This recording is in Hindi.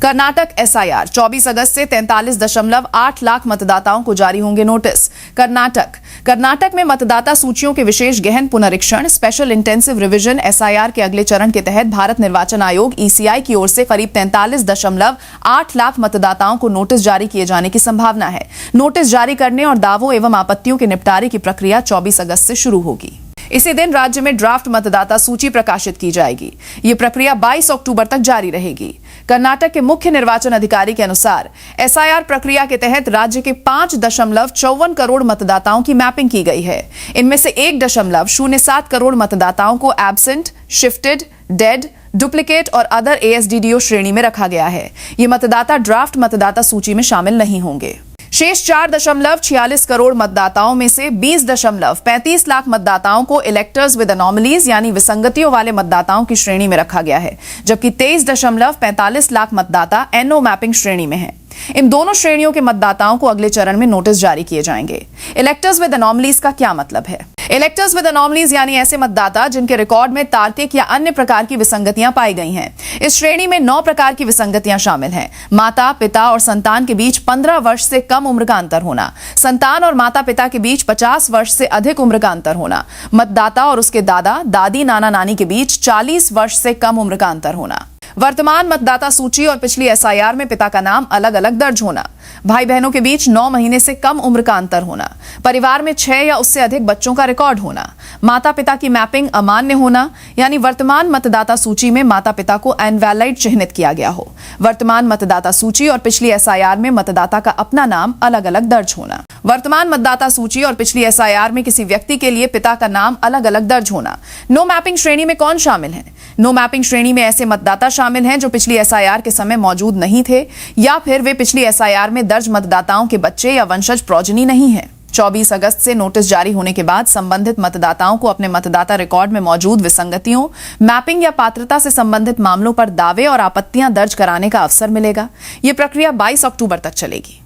कर्नाटक एसआईआर 24 अगस्त से 43.8 लाख मतदाताओं को जारी होंगे नोटिस। कर्नाटक में मतदाता सूचियों के विशेष गहन पुनरीक्षण स्पेशल इंटेंसिव रिवीजन एसआईआर के अगले चरण के तहत भारत निर्वाचन आयोग ईसीआई की ओर से करीब 43.8 लाख मतदाताओं को नोटिस जारी किए जाने की संभावना है। नोटिस जारी करने और दावों एवं आपत्तियों के निपटारे की प्रक्रिया 24 अगस्त से शुरू होगी। इसी दिन राज्य में ड्राफ्ट मतदाता सूची प्रकाशित की जाएगी। ये प्रक्रिया 22 अक्टूबर तक जारी रहेगी। कर्नाटक के मुख्य निर्वाचन अधिकारी के अनुसार एसआईआर प्रक्रिया के तहत राज्य के 5.54 करोड़ मतदाताओं की मैपिंग की गई है। इनमें से 1.07 करोड़ मतदाताओं को एब्सेंट, शिफ्टेड, डेड, डुप्लीकेट और अदर एएसडीडीओ श्रेणी में रखा गया है। ये मतदाता ड्राफ्ट मतदाता सूची में शामिल नहीं होंगे। शेष 4.46 करोड़ मतदाताओं में से 20.35 लाख मतदाताओं को इलेक्टर्स विद एनोमलीज यानी विसंगतियों वाले मतदाताओं की श्रेणी में रखा गया है, जबकि 23.45 लाख मतदाता एनओ मैपिंग श्रेणी में हैं। इन दोनों श्रेणियों के मतदाताओं को अगले चरण में नोटिस जारी किए जाएंगे। इलेक्टर्स विद एनोमलीज का क्या मतलब है? इलेक्टर्स विद एनोमलीज यानी ऐसे मतदाता जिनके रिकॉर्ड में तार्किक या अन्य प्रकार की विसंगतियां पाई गई हैं। इस श्रेणी में 9 प्रकार की विसंगतियां शामिल हैं। माता, पिता और संतान के बीच 15 वर्ष से कम उम्र का अंतर होना, संतान और माता पिता के बीच 50 वर्ष से अधिक उम्र का अंतर होना, मतदाता और उसके दादा, दादी, नाना, नानी के बीच 40 वर्ष से कम उम्र का अंतर होना, वर्तमान मतदाता सूची और पिछली एसआईआर में पिता का नाम अलग अलग दर्ज होना, भाई बहनों के बीच 9 महीने से कम उम्र का अंतर होना, परिवार में 6 या उससे अधिक बच्चों का रिकॉर्ड होना, माता पिता की मैपिंग अमान्य होना यानी वर्तमान मतदाता सूची में माता पिता को इनवैलिड चिह्नित किया गया हो, वर्तमान मतदाता सूची और पिछली एसआईआर में मतदाता का अपना नाम अलग अलग दर्ज होना, वर्तमान मतदाता सूची और पिछली एसआईआर में किसी व्यक्ति के लिए पिता का नाम अलग अलग दर्ज होना। नो मैपिंग श्रेणी में कौन शामिल है? नो मैपिंग श्रेणी में ऐसे मतदाता शामिल हैं जो पिछली एसआईआर के समय मौजूद नहीं थे या फिर वे पिछली एसआईआर में दर्ज मतदाताओं के बच्चे या वंशज प्रोजनी नहीं है। 24 अगस्त से नोटिस जारी होने के बाद संबंधित मतदाताओं को अपने मतदाता रिकॉर्ड में मौजूद विसंगतियों, मैपिंग या पात्रता से संबंधित मामलों पर दावे और आपत्तियां दर्ज कराने का अवसर मिलेगा। ये प्रक्रिया 22 अक्टूबर तक चलेगी।